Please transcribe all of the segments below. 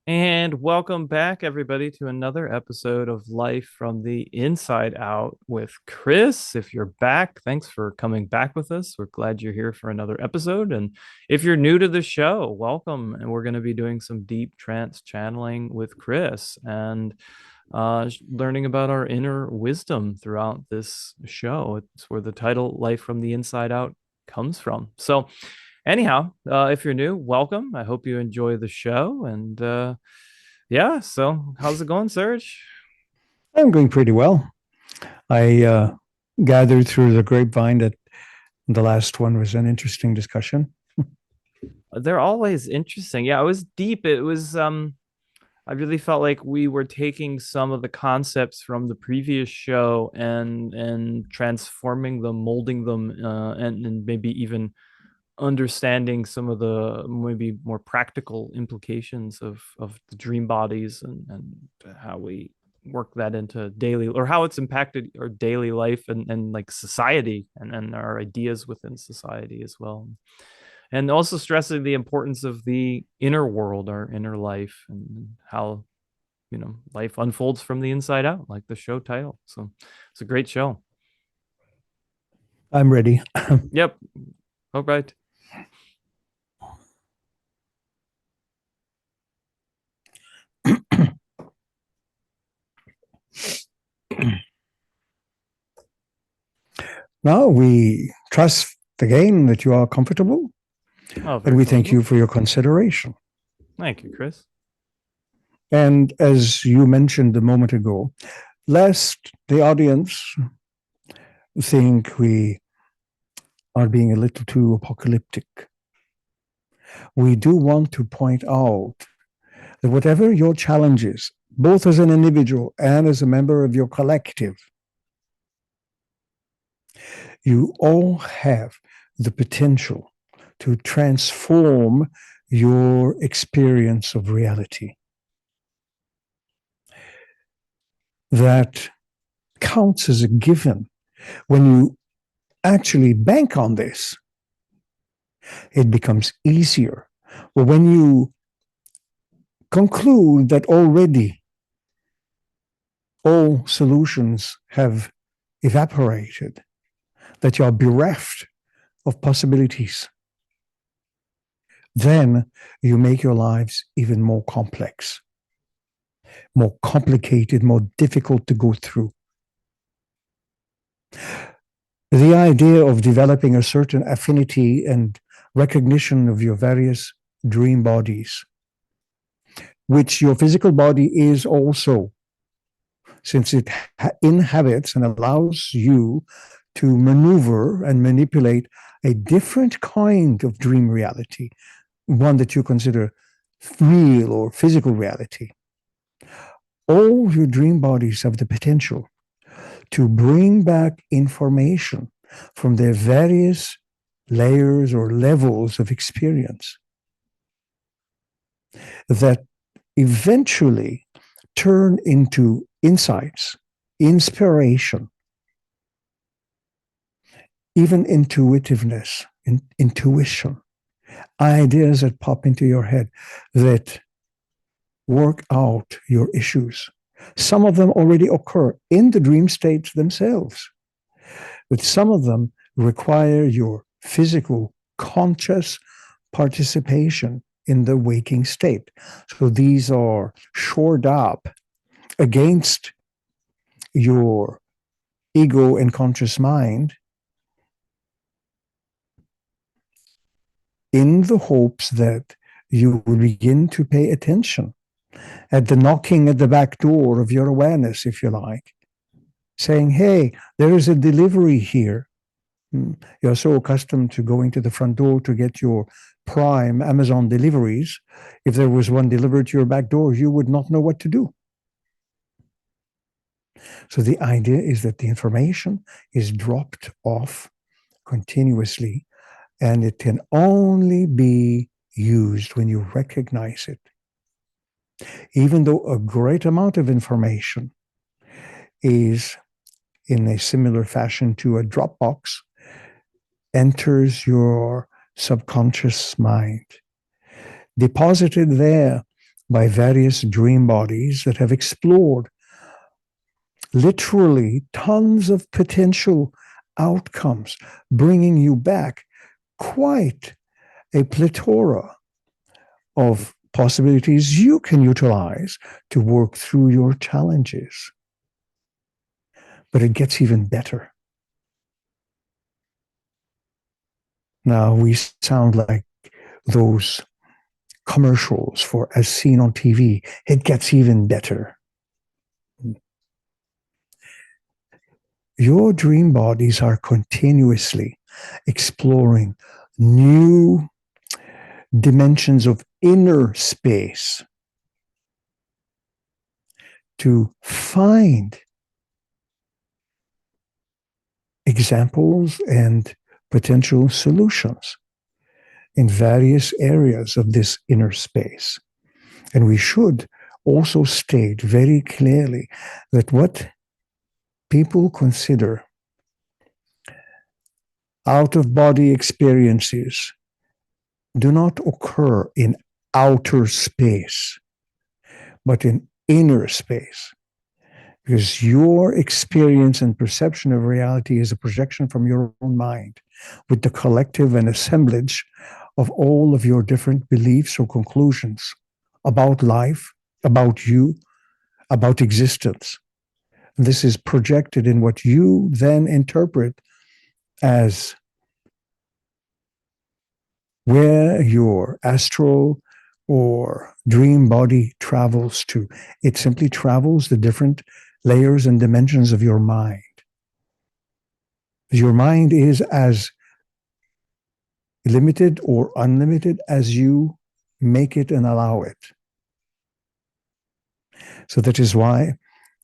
And welcome back, everybody, to another episode of Life from the Inside Out with Kris. If you're back, thanks for coming back with us. We're glad you're here for another episode. And if you're new to the show, welcome. And we're going to be doing some deep trance channeling with Kris and learning about our inner wisdom throughout this show. It's where the title Life from the Inside Out comes from. So, anyhow, if you're new, welcome. I hope you enjoy the show. And yeah, so how's it going, Serge? I'm going pretty well. I gathered through the grapevine that the last one was an interesting discussion. They're always interesting. Yeah, it was deep. It was I really felt like we were taking some of the concepts from the previous show and transforming them, molding them, and maybe even understanding some of the maybe more practical implications of the dream bodies and how we work that into daily or how it's impacted our daily life and like society and our ideas within society as well, and also stressing the importance of the inner world, our inner life, and how life unfolds from the inside out, like the show title. So it's a great show. I'm ready. Yep. All right. Now we trust again that you are comfortable, Oh, and very we thank you comfortable. for your consideration. Thank you, Kris. And as you mentioned a moment ago, lest the audience think we are being a little too apocalyptic, we do want to point out that whatever your challenges, both as an individual and as a member of your collective, you all have the potential to transform your experience of reality. That counts as a given. When you actually bank on this, it becomes easier. But when you conclude that already all solutions have evaporated, that you are bereft of possibilities, then you make your lives even more complex, more complicated, more difficult to go through. The idea of developing a certain affinity and recognition of your various dream bodies, which your physical body is also, since it inhabits and allows you to maneuver and manipulate a different kind of dream reality, one that you consider real or physical reality. All your dream bodies have the potential to bring back information from their various layers or levels of experience that eventually turn into insights, inspiration, even intuitiveness, intuition, ideas that pop into your head that work out your issues. Some of them already occur in the dream states themselves, but some of them require your physical, conscious participation in the waking state. So these are shored up against your ego and conscious mind in the hopes that you will begin to pay attention at the knocking at the back door of your awareness, if you like, saying, hey, there is a delivery here. You're so accustomed to going to the front door to get your Prime Amazon deliveries. If there was one delivered to your back door, you would not know what to do. So the idea is that the information is dropped off continuously, and it can only be used when you recognize it. Even though a great amount of information is in a similar fashion to a Dropbox, enters your subconscious mind, deposited there by various dream bodies that have explored literally tons of potential outcomes, bringing you back quite a plethora of possibilities you can utilize to work through your challenges. But it gets even better. Now we sound like those commercials for as seen on TV. It gets even better. Your dream bodies are continuously exploring new dimensions of inner space to find examples and potential solutions in various areas of this inner space. And we should also state very clearly that what people consider out of body experiences do not occur in outer space, but in inner space. Because your experience and perception of reality is a projection from your own mind with the collective and assemblage of all of your different beliefs or conclusions about life, about you, about existence. This is projected in what you then interpret as where your astral or dream body travels to. It simply travels the different layers and dimensions of your mind. Your mind is as limited or unlimited as you make it and allow it. So that is why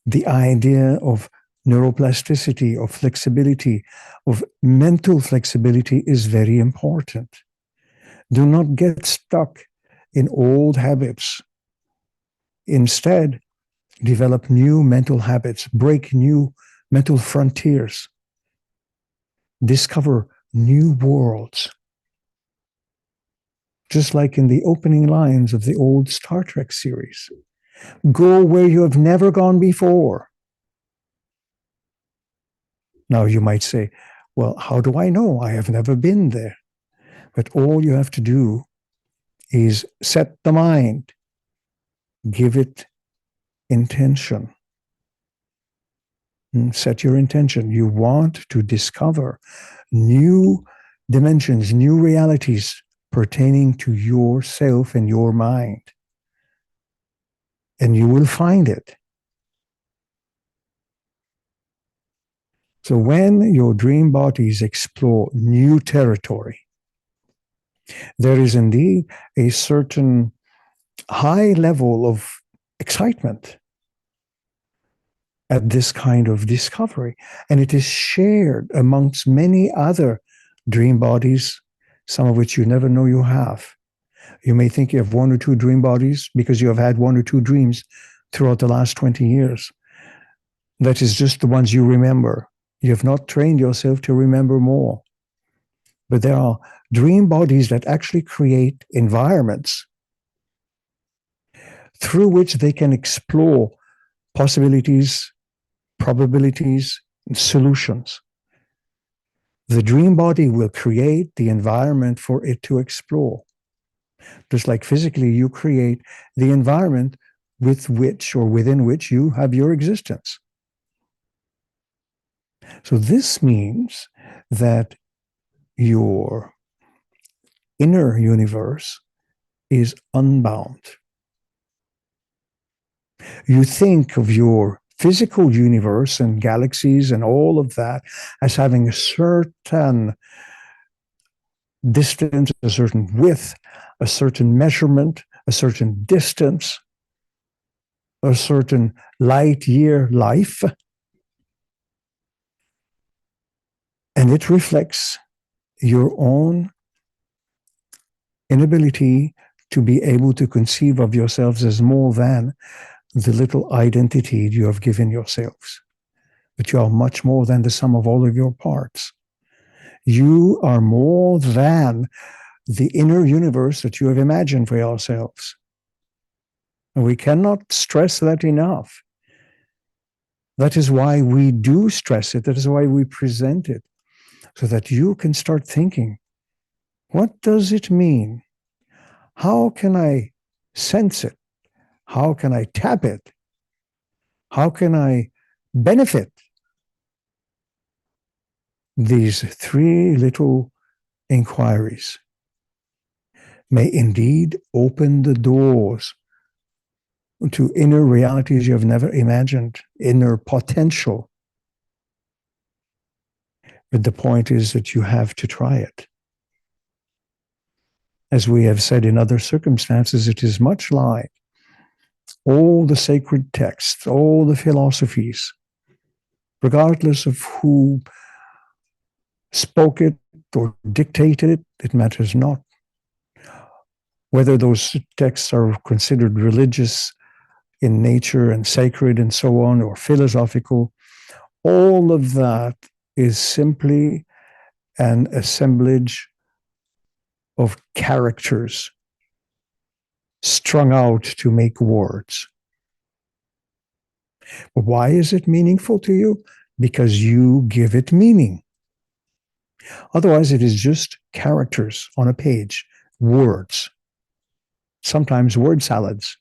the idea of neuroplasticity, of flexibility, of mental flexibility is very important. Do not get stuck in old habits. Instead, develop new mental habits, break new mental frontiers, discover new worlds. Just like in the opening lines of the old Star Trek series. Go where you have never gone before. Now you might say, well, how do I know? I have never been there. But all you have to do is set the mind, give it intention. Set your intention. You want to discover new dimensions, new realities pertaining to yourself and your mind. And you will find it. So when your dream bodies explore new territory, there is indeed a certain high level of excitement at this kind of discovery. And it is shared amongst many other dream bodies, some of which you never know you have. You may think you have one or two dream bodies because you have had one or two dreams throughout the last 20 years. That is just the ones you remember. You have not trained yourself to remember more. But there are dream bodies that actually create environments through which they can explore possibilities, probabilities, and solutions. The dream body will create the environment for it to explore. Just like physically, you create the environment with which or within which you have your existence. So this means that your inner universe is unbound. You think of your physical universe and galaxies and all of that as having a certain distance, a certain width, a certain measurement, a certain distance, a certain light year life. And it reflects your own inability to be able to conceive of yourselves as more than the little identity you have given yourselves. But you are much more than the sum of all of your parts. You are more than the inner universe that you have imagined for yourselves. And we cannot stress that enough. That is why we do stress it. That is why we present it, so that you can start thinking, what does it mean? How can I sense it? How can I tap it? How can I benefit? These three little inquiries may indeed open the doors to inner realities you have never imagined, inner potential. But the point is that you have to try it. As we have said in other circumstances, it is much like all the sacred texts, all the philosophies, regardless of who spoke it or dictated it, it matters not. Whether those texts are considered religious in nature and sacred and so on, or philosophical, all of that is simply an assemblage of characters strung out to make words. Why is it meaningful to you? Because you give it meaning. Otherwise, it is just characters on a page, words, sometimes word salads.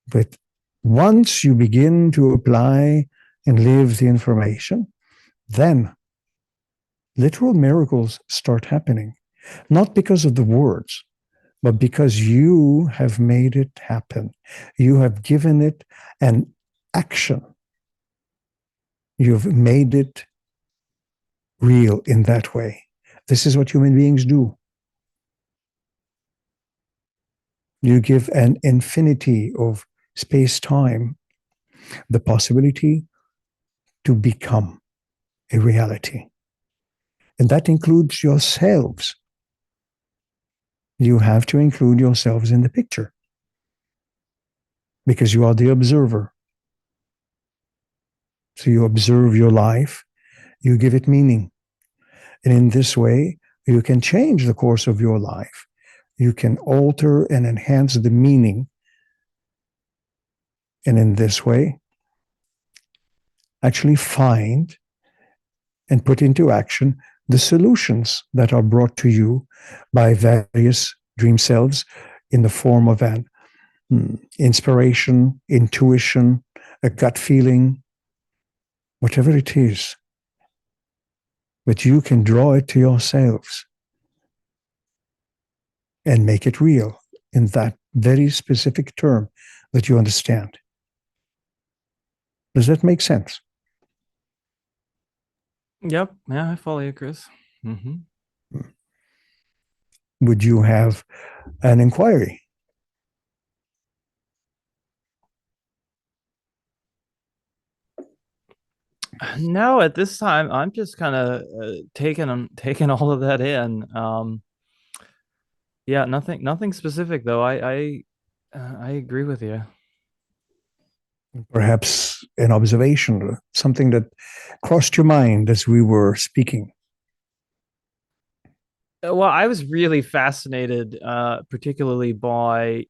But once you begin to apply and live the information, then literal miracles start happening. Not because of the words, but because you have made it happen. You have given it an action. You've made it real in that way. This is what human beings do. You give an infinity of space time the possibility to become a reality. And that includes yourselves. You have to include yourselves in the picture because you are the observer. So you observe your life, you give it meaning. And in this way, you can change the course of your life. You can alter and enhance the meaning. And in this way, actually find and put into action the solutions that are brought to you by various dream selves in the form of an inspiration, intuition, a gut feeling, whatever it is. But you can draw it to yourselves and make it real in that very specific term that you understand. Does that make sense? Yep. Yeah, I follow you, Kris. Mm-hmm. Would you have an inquiry? No, at this time, I'm just kind of taking all of that in. Yeah, nothing specific though. I agree with you. Perhaps an observation, something that crossed your mind as we were speaking? Well, I was really fascinated, particularly by,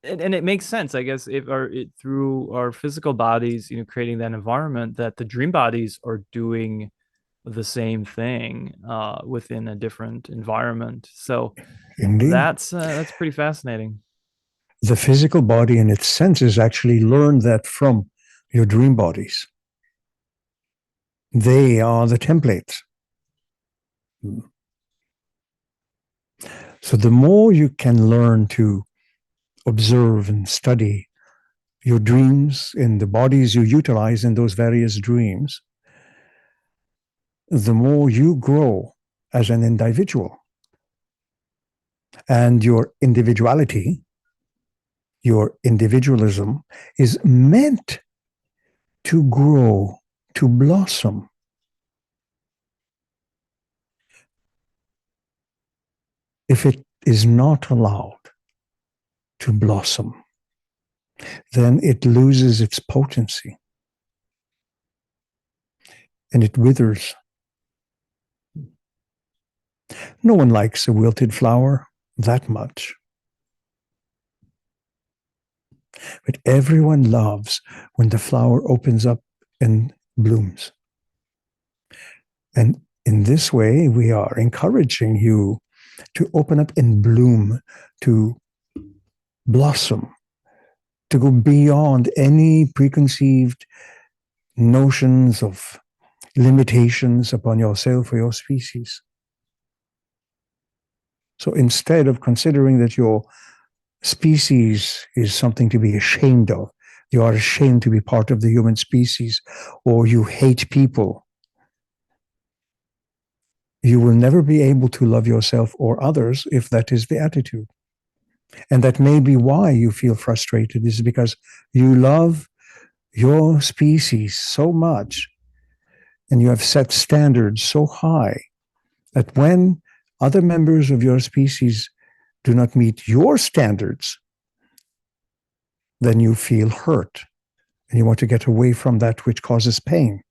and it makes sense, I guess, if our through our physical bodies, creating that environment, that the dream bodies are doing the same thing within a different environment. So Indeed. that's pretty fascinating. The physical body and its senses actually learn that from your dream bodies. They are the templates. So the more you can learn to observe and study your dreams and the bodies you utilize in those various dreams, the more you grow as an individual. And your individuality, your individualism, is meant to grow, to blossom. If it is not allowed to blossom, then it loses its potency and it withers. No one likes a wilted flower that much. But everyone loves when the flower opens up and blooms. And in this way, we are encouraging you to open up and bloom, to blossom, to go beyond any preconceived notions of limitations upon yourself or your species. So instead of considering that your species is something to be ashamed of, you are ashamed to be part of the human species, or you hate people, you will never be able to love yourself or others if that is the attitude. And that may be why you feel frustrated, is because you love your species so much and you have set standards so high that when other members of your species do not meet your standards, then you feel hurt and you want to get away from that which causes pain.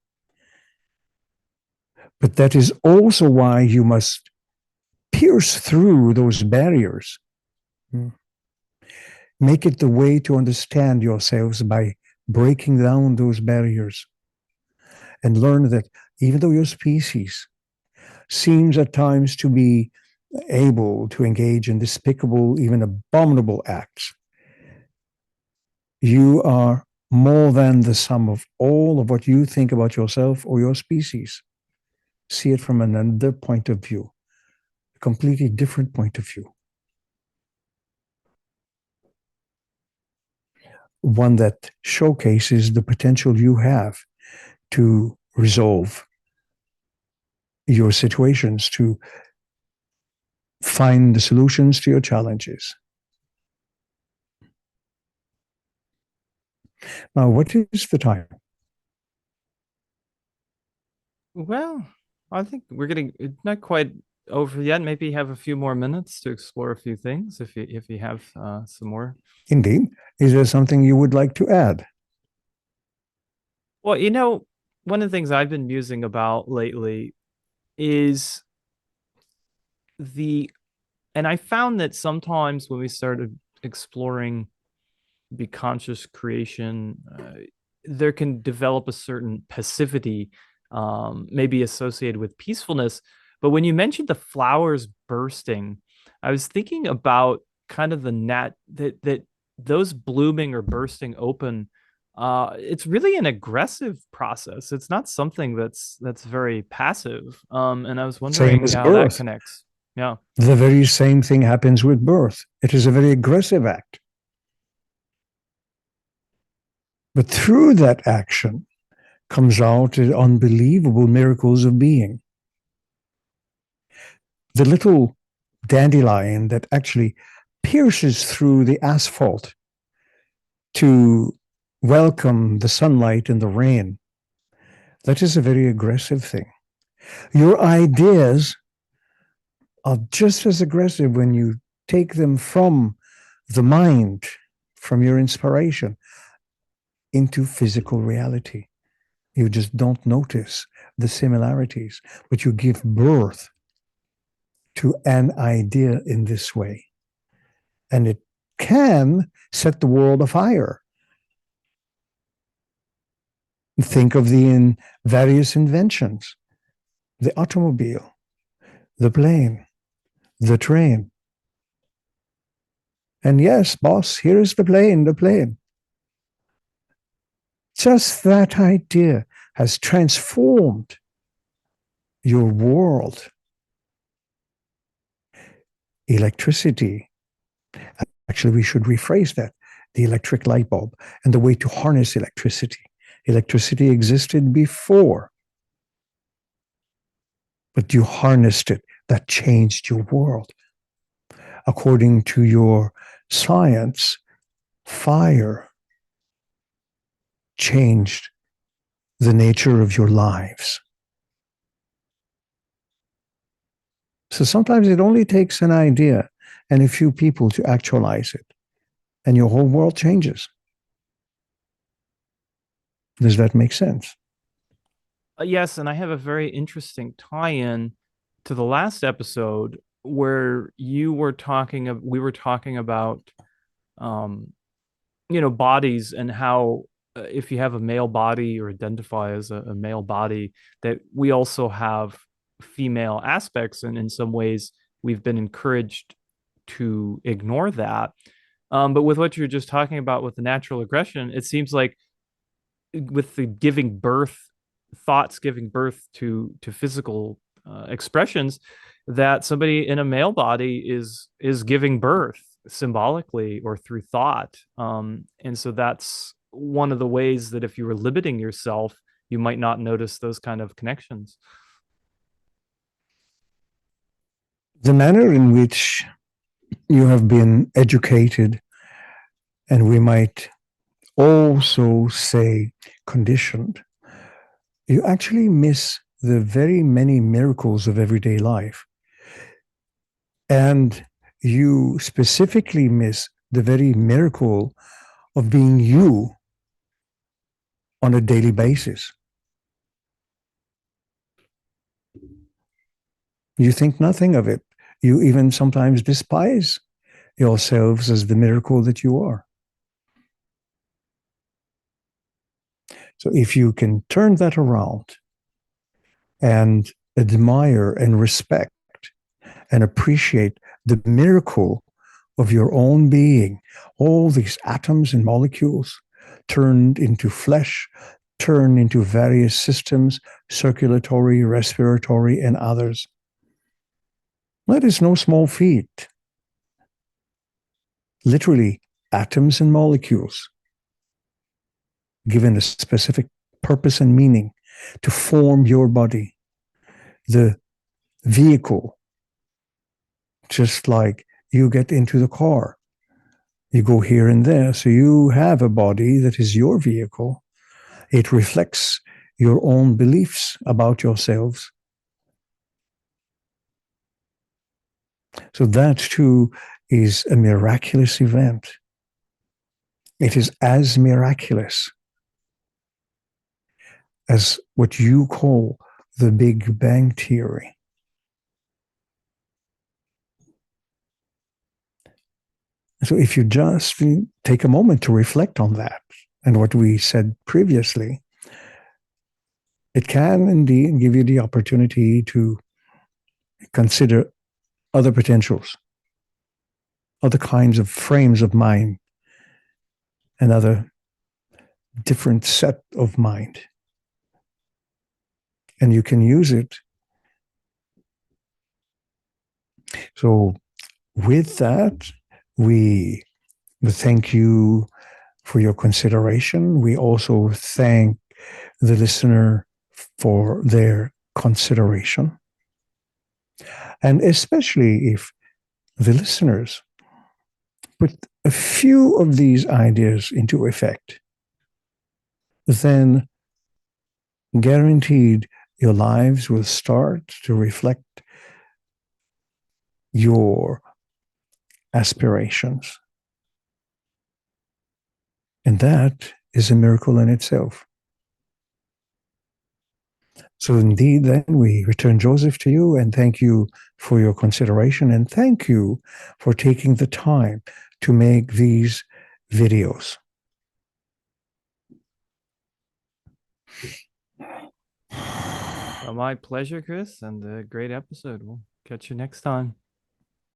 But that is also why you must pierce through those barriers. Make it the way to understand yourselves by breaking down those barriers and learn that even though your species seems at times to be able to engage in despicable, even abominable acts, you are more than the sum of all of what you think about yourself or your species. See it from another point of view, a completely different point of view. One that showcases the potential you have to resolve your situations, to find the solutions to your challenges. Now, what is the time? Well, I think we're getting not quite over yet. Maybe have a few more minutes to explore a few things if you have some more. Indeed. Is there something you would like to add? Well, one of the things I've been musing about lately is the and I found that sometimes when we started exploring the conscious creation, there can develop a certain passivity, maybe associated with peacefulness. But when you mentioned the flowers bursting, I was thinking about kind of the net that those blooming or bursting open. It's really an aggressive process. It's not something that's very passive. And I was Same wondering as how that birth. connects. Yeah. The very same thing happens with birth. It is a very aggressive act. But through that action comes out the unbelievable miracles of being. The little dandelion that actually pierces through the asphalt to welcome the sunlight and the rain, that is a very aggressive thing. Your ideas are just as aggressive when you take them from the mind, from your inspiration, into physical reality. You just don't notice the similarities, but you give birth to an idea in this way. And it can set the world afire. Think of the various inventions: the automobile, the plane, the train. And yes, boss, here is the plane, the plane. Just that idea has transformed your world. Electricity. Actually, we should rephrase that. The electric light bulb and the way to harness electricity. Electricity existed before, but you harnessed it. That changed your world. According to your science, fire changed the nature of your lives. So sometimes it only takes an idea and a few people to actualize it, and your whole world changes. Does that make sense? Yes, and I have a very interesting tie-in to the last episode where we were talking about um bodies and how if you have a male body or identify as a male body, that we also have female aspects, and in some ways we've been encouraged to ignore that. But with what you're just talking about with the natural aggression, it seems like with the giving birth, thoughts giving birth to physical expressions, that somebody in a male body is giving birth symbolically or through thought. And so that's one of the ways that if you were limiting yourself, you might not notice those kind of connections. The manner in which you have been educated, and we might also say conditioned, you actually miss the very many miracles of everyday life. And you specifically miss the very miracle of being you on a daily basis. You think nothing of it. You even sometimes despise yourselves as the miracle that you are. So if you can turn that around and admire and respect and appreciate the miracle of your own being, all these atoms and molecules turned into flesh, turned into various systems, circulatory, respiratory, and others. That is no small feat. Literally, atoms and molecules given a specific purpose and meaning to form your body, the vehicle, just like you get into the car. You go here and there. So you have a body that is your vehicle. It reflects your own beliefs about yourselves. So that too is a miraculous event. It is as miraculous as what you call the Big Bang Theory. So if you just take a moment to reflect on that and what we said previously, it can indeed give you the opportunity to consider other potentials, other kinds of frames of mind, another different set of mind. And you can use it. So with that, we thank you for your consideration. We also thank the listener for their consideration. And especially if the listeners put a few of these ideas into effect, then guaranteed your lives will start to reflect your aspirations. And that is a miracle in itself. So indeed, then we return Joseph to you and thank you for your consideration and thank you for taking the time to make these videos. My pleasure, Kris, and a great episode. We'll catch you next time.